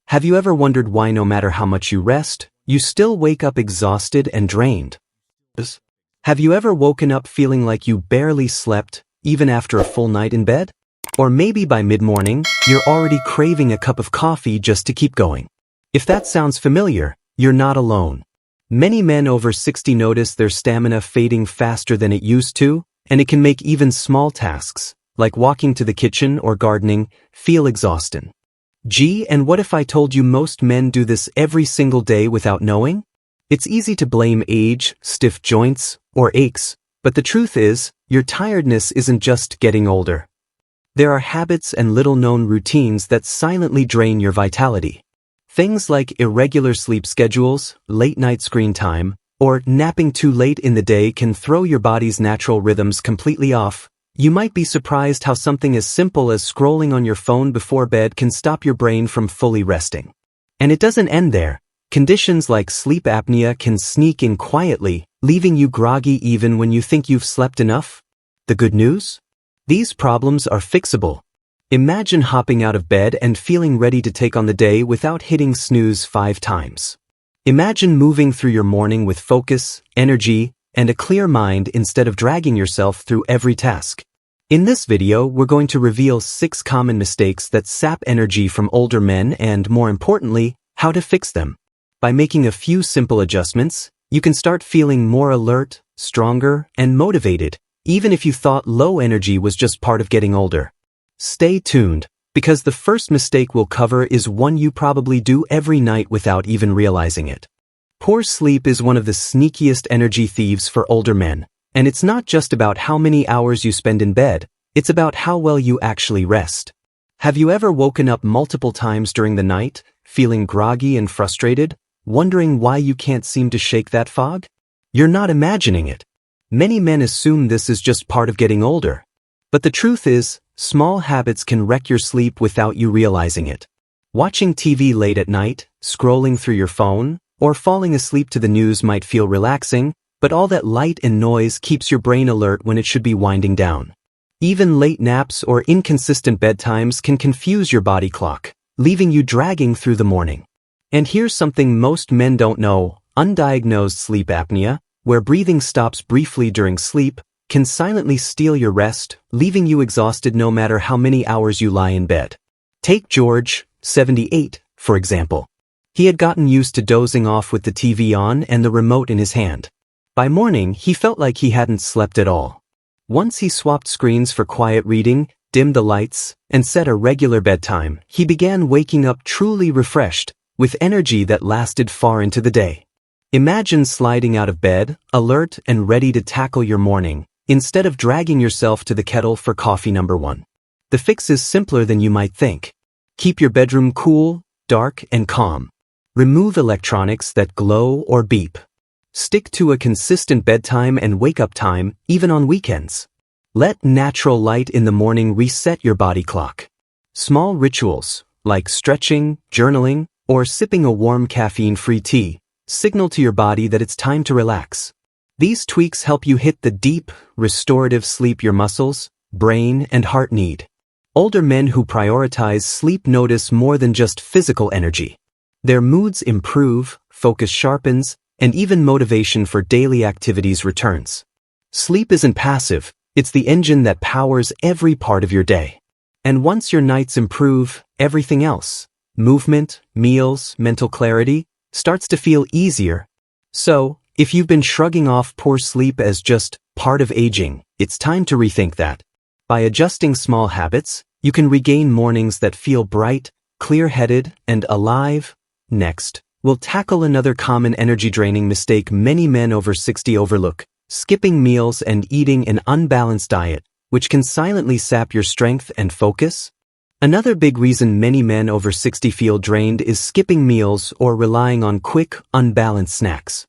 Have you ever wondered why no matter how much you rest, you still wake up exhausted and drained? Have you ever woken up feeling like you barely slept, even after a full night in bed? Or maybe by mid-morning, you're already craving a cup of coffee just to keep going. If that sounds familiar, you're not alone. Many men over 60 notice their stamina fading faster than it used to, and it can make even small tasks, like walking to the kitchen or gardening, feel exhausting. Gee, and what if I told you most men do this every single day without knowing? It's easy to blame age, stiff joints, or aches, but the truth is, your tiredness isn't just getting older. There are habits and little-known routines that silently drain your vitality. Things like irregular sleep schedules, late-night screen time, or napping too late in the day can throw your body's natural rhythms completely off. You might be surprised how something as simple as scrolling on your phone before bed can stop your brain from fully resting. And it doesn't end there. Conditions like sleep apnea can sneak in quietly, leaving you groggy even when you think you've slept enough. The good news? These problems are fixable. Imagine hopping out of bed and feeling ready to take on the day without hitting snooze 5 times. Imagine moving through your morning with focus, energy, and a clear mind instead of dragging yourself through every task. In this video, we're going to reveal 6 common mistakes that sap energy from older men and, more importantly, how to fix them. By making a few simple adjustments, you can start feeling more alert, stronger, and motivated, even if you thought low energy was just part of getting older. Stay tuned, because the first mistake we'll cover is one you probably do every night without even realizing it. Poor sleep is one of the sneakiest energy thieves for older men. And it's not just about how many hours you spend in bed, it's about how well you actually rest. Have you ever woken up multiple times during the night, feeling groggy and frustrated, wondering why you can't seem to shake that fog? You're not imagining it. Many men assume this is just part of getting older. But the truth is, small habits can wreck your sleep without you realizing it. Watching TV late at night, scrolling through your phone, or falling asleep to the news might feel relaxing, but all that light and noise keeps your brain alert when it should be winding down. Even late naps or inconsistent bedtimes can confuse your body clock, leaving you dragging through the morning. And here's something most men don't know: undiagnosed sleep apnea, where breathing stops briefly during sleep, can silently steal your rest, leaving you exhausted no matter how many hours you lie in bed. Take George, 78, for example. He had gotten used to dozing off with the TV on and the remote in his hand. By morning, he felt like he hadn't slept at all. Once he swapped screens for quiet reading, dimmed the lights, and set a regular bedtime, he began waking up truly refreshed, with energy that lasted far into the day. Imagine sliding out of bed, alert and ready to tackle your morning, instead of dragging yourself to the kettle for coffee number 1. The fix is simpler than you might think. Keep your bedroom cool, dark, and calm. Remove electronics that glow or beep. Stick to a consistent bedtime and wake-up time, even on weekends. Let natural light in the morning reset your body clock. Small rituals, like stretching, journaling, or sipping a warm caffeine-free tea, signal to your body that it's time to relax. These tweaks help you hit the deep, restorative sleep your muscles, brain, and heart need. Older men who prioritize sleep notice more than just physical energy. Their moods improve, focus sharpens, and even motivation for daily activities returns. Sleep isn't passive, it's the engine that powers every part of your day. And once your nights improve, everything else, movement, meals, mental clarity, starts to feel easier. So, if you've been shrugging off poor sleep as just part of aging, it's time to rethink that. By adjusting small habits, you can regain mornings that feel bright, clear-headed, and alive. Next, we'll tackle another common energy-draining mistake many men over 60 overlook: skipping meals and eating an unbalanced diet, which can silently sap your strength and focus. Another big reason many men over 60 feel drained is skipping meals or relying on quick, unbalanced snacks.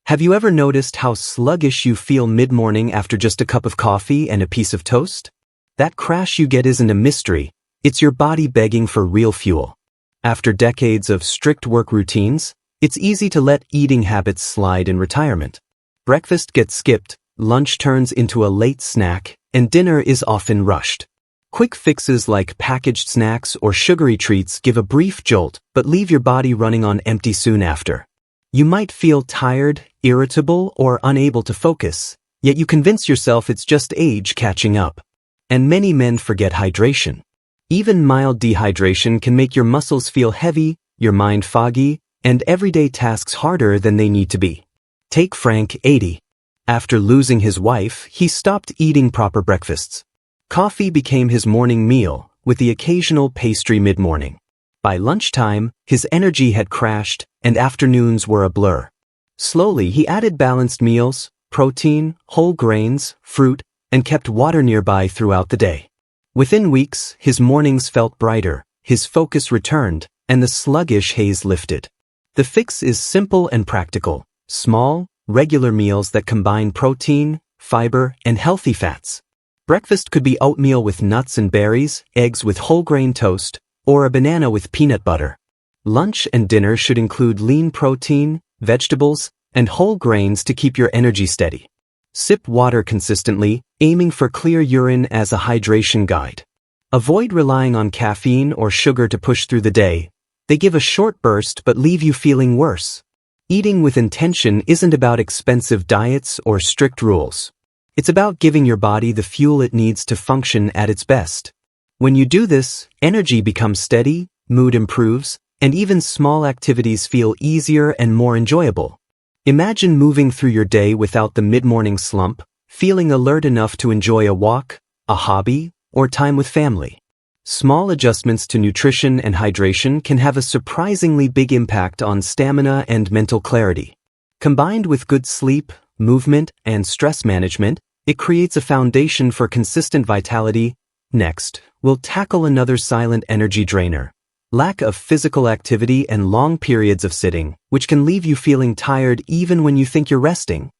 Have you ever noticed how sluggish you feel mid-morning after just a cup of coffee and a piece of toast? That crash you get isn't a mystery, it's your body begging for real fuel. After decades of strict work routines, it's easy to let eating habits slide in retirement. Breakfast gets skipped, lunch turns into a late snack, and dinner is often rushed. Quick fixes like packaged snacks or sugary treats give a brief jolt but leave your body running on empty soon after. You might feel tired, irritable, or unable to focus, yet you convince yourself it's just age catching up. And many men forget hydration. Even mild dehydration can make your muscles feel heavy, your mind foggy, and everyday tasks harder than they need to be. Take Frank, 80. After losing his wife, he stopped eating proper breakfasts. Coffee became his morning meal, with the occasional pastry mid-morning. By lunchtime, his energy had crashed, and afternoons were a blur. Slowly, he added balanced meals, protein, whole grains, fruit, and kept water nearby throughout the day. Within weeks, his mornings felt brighter, his focus returned, and the sluggish haze lifted. The fix is simple and practical: small, regular meals that combine protein, fiber, and healthy fats. Breakfast could be oatmeal with nuts and berries, eggs with whole grain toast, or a banana with peanut butter. Lunch and dinner should include lean protein, vegetables, and whole grains to keep your energy steady. Sip water consistently, aiming for clear urine as a hydration guide. Avoid relying on caffeine or sugar to push through the day. They give a short burst but leave you feeling worse. Eating with intention isn't about expensive diets or strict rules. It's about giving your body the fuel it needs to function at its best. When you do this, energy becomes steady, mood improves, and even small activities feel easier and more enjoyable. Imagine moving through your day without the mid-morning slump, feeling alert enough to enjoy a walk, a hobby, or time with family. Small adjustments to nutrition and hydration can have a surprisingly big impact on stamina and mental clarity. Combined with good sleep, movement, and stress management, it creates a foundation for consistent vitality. Next, we'll tackle another silent energy drainer: lack of physical activity and long periods of sitting, which can leave you feeling tired even when you think you're resting.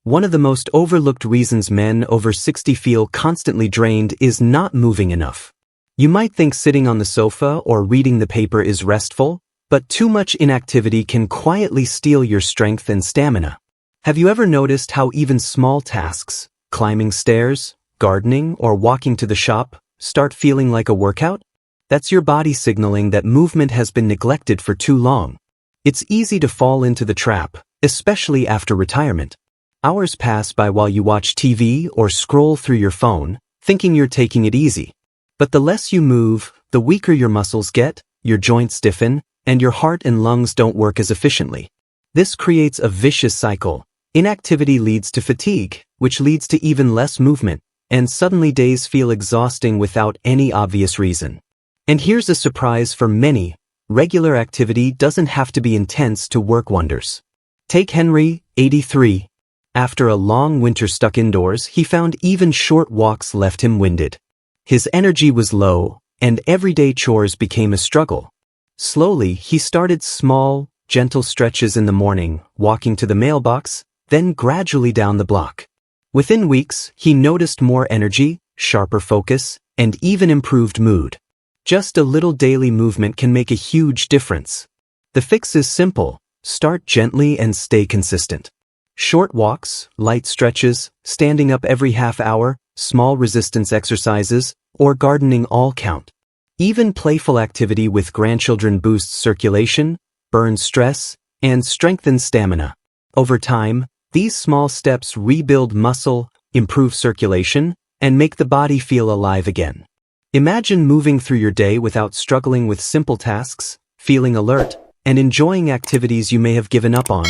One of the most overlooked reasons men over 60 feel constantly drained is not moving enough. You might think sitting on the sofa or reading the paper is restful, but too much inactivity can quietly steal your strength and stamina. Have you ever noticed how even small tasks, climbing stairs, gardening, or walking to the shop, start feeling like a workout? That's your body signaling that movement has been neglected for too long. It's easy to fall into the trap, especially after retirement. Hours pass by while you watch TV or scroll through your phone, thinking you're taking it easy. But the less you move, the weaker your muscles get, your joints stiffen, and your heart and lungs don't work as efficiently. This creates a vicious cycle. Inactivity leads to fatigue, which leads to even less movement, and suddenly days feel exhausting without any obvious reason. And here's a surprise for many: regular activity doesn't have to be intense to work wonders. Take Henry, 83. After a long winter stuck indoors, he found even short walks left him winded. His energy was low, and everyday chores became a struggle. Slowly, he started small, gentle stretches in the morning, walking to the mailbox, then gradually down the block. Within weeks, he noticed more energy, sharper focus, and even improved mood. Just a little daily movement can make a huge difference. The fix is simple: start gently and stay consistent. Short walks, light stretches, standing up every half hour, small resistance exercises, or gardening all count. Even playful activity with grandchildren boosts circulation, burns stress, and strengthens stamina. Over time, these small steps rebuild muscle, improve circulation, and make the body feel alive again. Imagine moving through your day without struggling with simple tasks, feeling alert, and enjoying activities you may have given up on.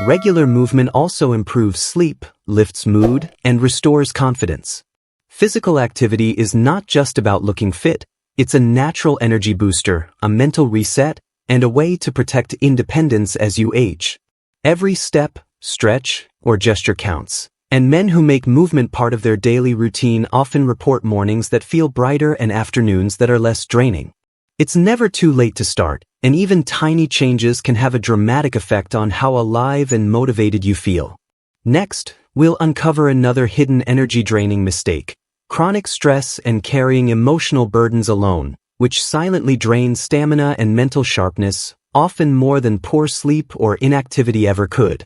Regular movement also improves sleep, lifts mood, and restores confidence. Physical activity is not just about looking fit. It's a natural energy booster, a mental reset, and a way to protect independence as you age. Every step, stretch, or gesture counts, and men who make movement part of their daily routine often report mornings that feel brighter and afternoons that are less draining. It's never too late to start, and even tiny changes can have a dramatic effect on how alive and motivated you feel. Next, we'll uncover another hidden energy-draining mistake: chronic stress and carrying emotional burdens alone, which silently drains stamina and mental sharpness, often more than poor sleep or inactivity ever could.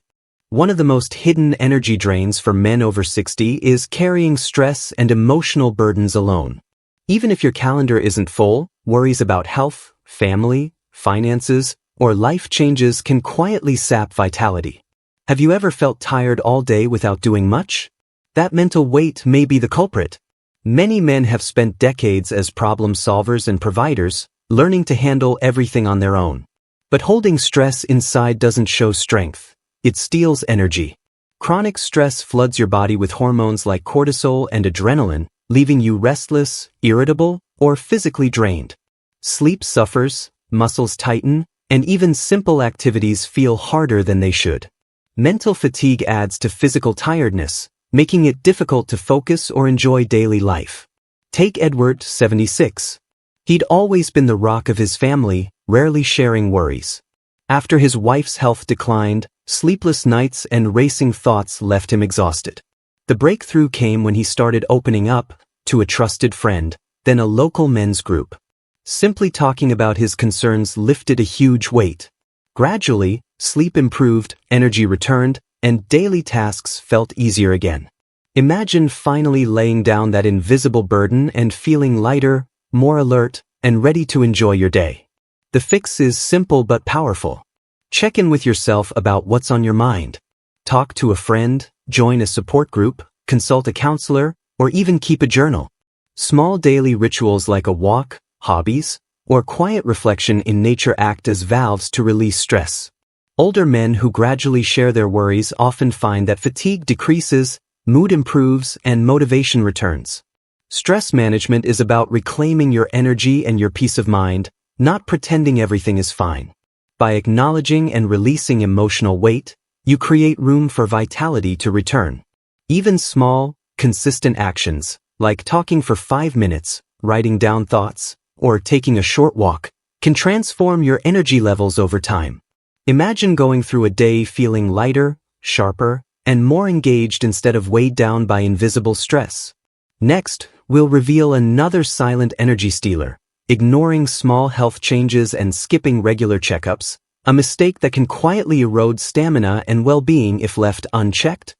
One of the most hidden energy drains for men over 60 is carrying stress and emotional burdens alone. Even if your calendar isn't full, worries about health, family, finances, or life changes can quietly sap vitality. Have you ever felt tired all day without doing much? That mental weight may be the culprit. Many men have spent decades as problem solvers and providers, learning to handle everything on their own. But holding stress inside doesn't show strength. It steals energy. Chronic stress floods your body with hormones like cortisol and adrenaline, leaving you restless, irritable, or physically drained. Sleep suffers, muscles tighten, and even simple activities feel harder than they should. Mental fatigue adds to physical tiredness, making it difficult to focus or enjoy daily life. Take Edward, 76. He'd always been the rock of his family, rarely sharing worries. After his wife's health declined, sleepless nights and racing thoughts left him exhausted. The breakthrough came when he started opening up to a trusted friend, then a local men's group. Simply talking about his concerns lifted a huge weight. Gradually, sleep improved, energy returned, and daily tasks felt easier again. Imagine finally laying down that invisible burden and feeling lighter, more alert, and ready to enjoy your day. The fix is simple but powerful. Check in with yourself about what's on your mind. Talk to a friend, join a support group, consult a counselor, or even keep a journal. Small daily rituals like a walk, hobbies, or quiet reflection in nature act as valves to release stress. Older men who gradually share their worries often find that fatigue decreases, mood improves, and motivation returns. Stress management is about reclaiming your energy and your peace of mind, not pretending everything is fine. By acknowledging and releasing emotional weight, you create room for vitality to return. Even small, consistent actions, like talking for 5 minutes, writing down thoughts, or taking a short walk, can transform your energy levels over time. Imagine going through a day feeling lighter, sharper, and more engaged instead of weighed down by invisible stress. Next, we'll reveal another silent energy stealer, ignoring small health changes and skipping regular checkups, a mistake that can quietly erode stamina and well-being if left unchecked.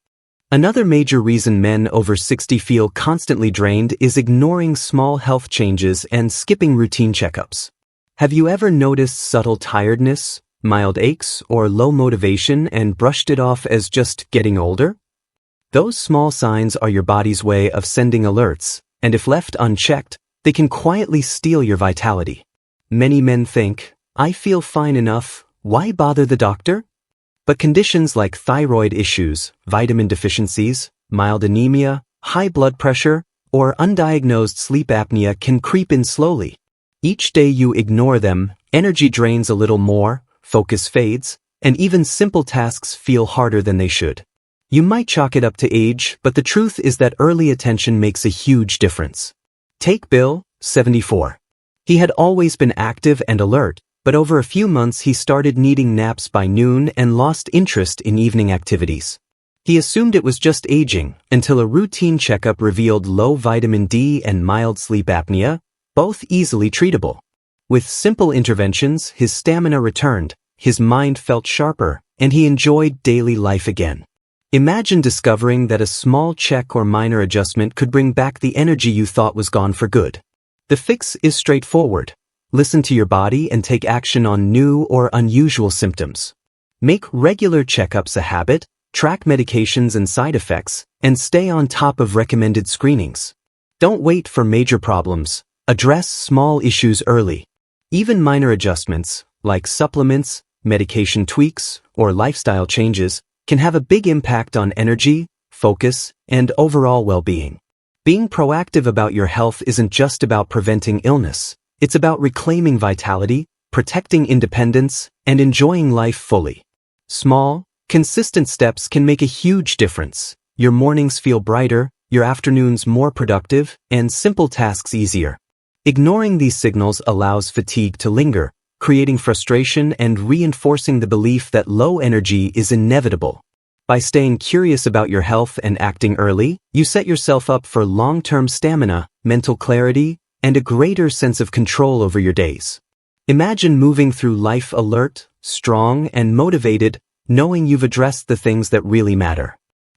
Another major reason men over 60 feel constantly drained is ignoring small health changes and skipping routine checkups. Have you ever noticed subtle tiredness, mild aches, or low motivation and brushed it off as just getting older? Those small signs are your body's way of sending alerts, and if left unchecked, they can quietly steal your vitality. Many men think, "I feel fine enough, why bother the doctor?" But conditions like thyroid issues, vitamin deficiencies, mild anemia, high blood pressure, or undiagnosed sleep apnea can creep in slowly. Each day you ignore them, energy drains a little more, focus fades, and even simple tasks feel harder than they should. You might chalk it up to age, but the truth is that early attention makes a huge difference. Take Bill, 74. He had always been active and alert, but over a few months he started needing naps by noon and lost interest in evening activities. He assumed it was just aging, until a routine checkup revealed low vitamin D and mild sleep apnea, both easily treatable. With simple interventions, his stamina returned, his mind felt sharper, and he enjoyed daily life again. Imagine discovering that a small check or minor adjustment could bring back the energy you thought was gone for good. The fix is straightforward. Listen to your body and take action on new or unusual symptoms. Make regular checkups a habit, track medications and side effects, and stay on top of recommended screenings. Don't wait for major problems. Address small issues early. Even minor adjustments, like supplements, medication tweaks, or lifestyle changes, can have a big impact on energy, focus, and overall well-being. Being proactive about your health isn't just about preventing illness. It's about reclaiming vitality, protecting independence, and enjoying life fully. Small, consistent steps can make a huge difference. Your mornings feel brighter, your afternoons more productive, and simple tasks easier. Ignoring these signals allows fatigue to linger, creating frustration and reinforcing the belief that low energy is inevitable. By staying curious about your health and acting early, you set yourself up for long-term stamina, mental clarity, and a greater sense of control over your days. Imagine moving through life alert, strong, and motivated, knowing you've addressed the things that really matter.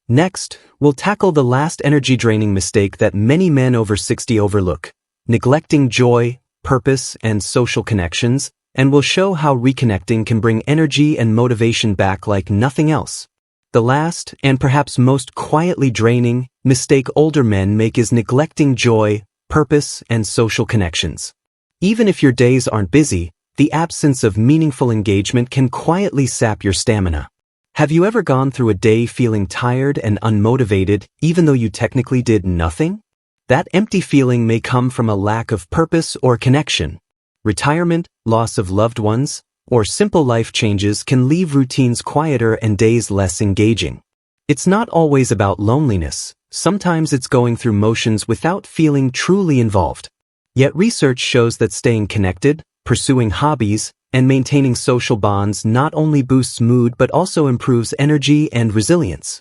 Next, we'll tackle the last energy-draining mistake that many men over 60 overlook: Neglecting Joy, Purpose, and Social Connections, and will show how reconnecting can bring energy and motivation back like nothing else. The last, and perhaps most quietly draining, mistake older men make is neglecting joy, purpose, and social connections. Even if your days aren't busy, the absence of meaningful engagement can quietly sap your stamina. Have you ever gone through a day feeling tired and unmotivated, even though you technically did nothing? That empty feeling may come from a lack of purpose or connection. Retirement, loss of loved ones, or simple life changes can leave routines quieter and days less engaging. It's not always about loneliness. Sometimes it's going through motions without feeling truly involved. Yet research shows that staying connected, pursuing hobbies, and maintaining social bonds not only boosts mood but also improves energy and resilience.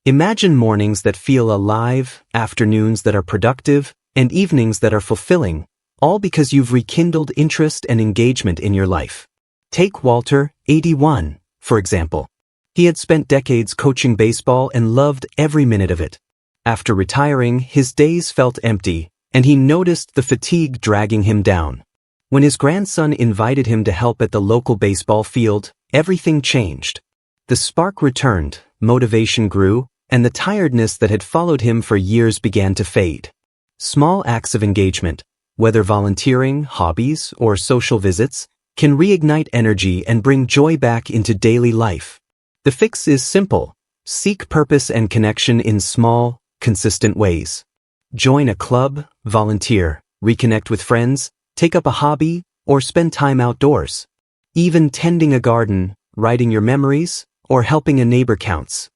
Imagine mornings that feel alive, afternoons that are productive, and evenings that are fulfilling, all because you've rekindled interest and engagement in your life. Take Walter, 81, for example. He had spent decades coaching baseball and loved every minute of it. After retiring, his days felt empty, and he noticed the fatigue dragging him down. When his grandson invited him to help at the local baseball field, everything changed. The spark returned, motivation grew, and the tiredness that had followed him for years began to fade. Small acts of engagement, whether volunteering, hobbies, or social visits, can reignite energy and bring joy back into daily life. The fix is simple. Seek purpose and connection in small, consistent ways. Join a club, volunteer, reconnect with friends, take up a hobby, or spend time outdoors. Even tending a garden, writing your memories, or helping a neighbor counts.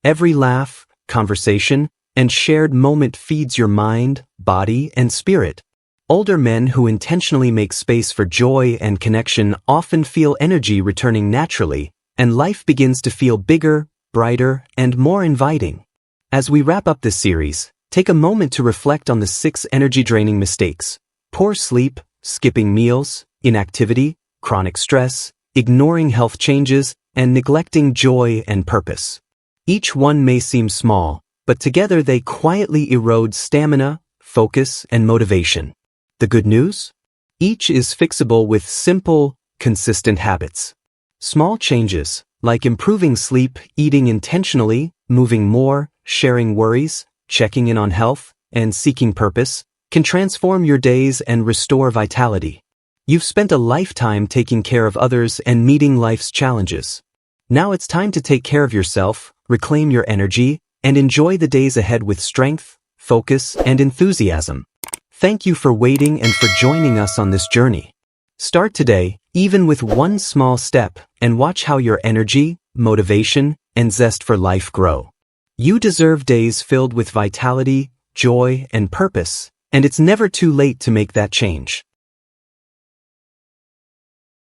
Every laugh, conversation, and shared moment feeds your mind, body, and spirit. Older men who intentionally make space for joy and connection often feel energy returning naturally, and life begins to feel bigger, brighter, and more inviting. As we wrap up this series, take a moment to reflect on the 6 energy-draining mistakes: poor sleep, skipping meals, inactivity, chronic stress, ignoring health changes, and neglecting joy and purpose. Each one may seem small, but together they quietly erode stamina, focus, and motivation. The good news? Each is fixable with simple, consistent habits. Small changes, like improving sleep, eating intentionally, moving more, sharing worries, checking in on health, and seeking purpose, can transform your days and restore vitality. You've spent a lifetime taking care of others and meeting life's challenges. Now it's time to take care of yourself, reclaim your energy, and enjoy the days ahead with strength, focus, and enthusiasm. Thank you for waiting and for joining us on this journey. Start today, even with one small step, and watch how your energy, motivation, and zest for life grow. You deserve days filled with vitality, joy, and purpose, and it's never too late to make that change.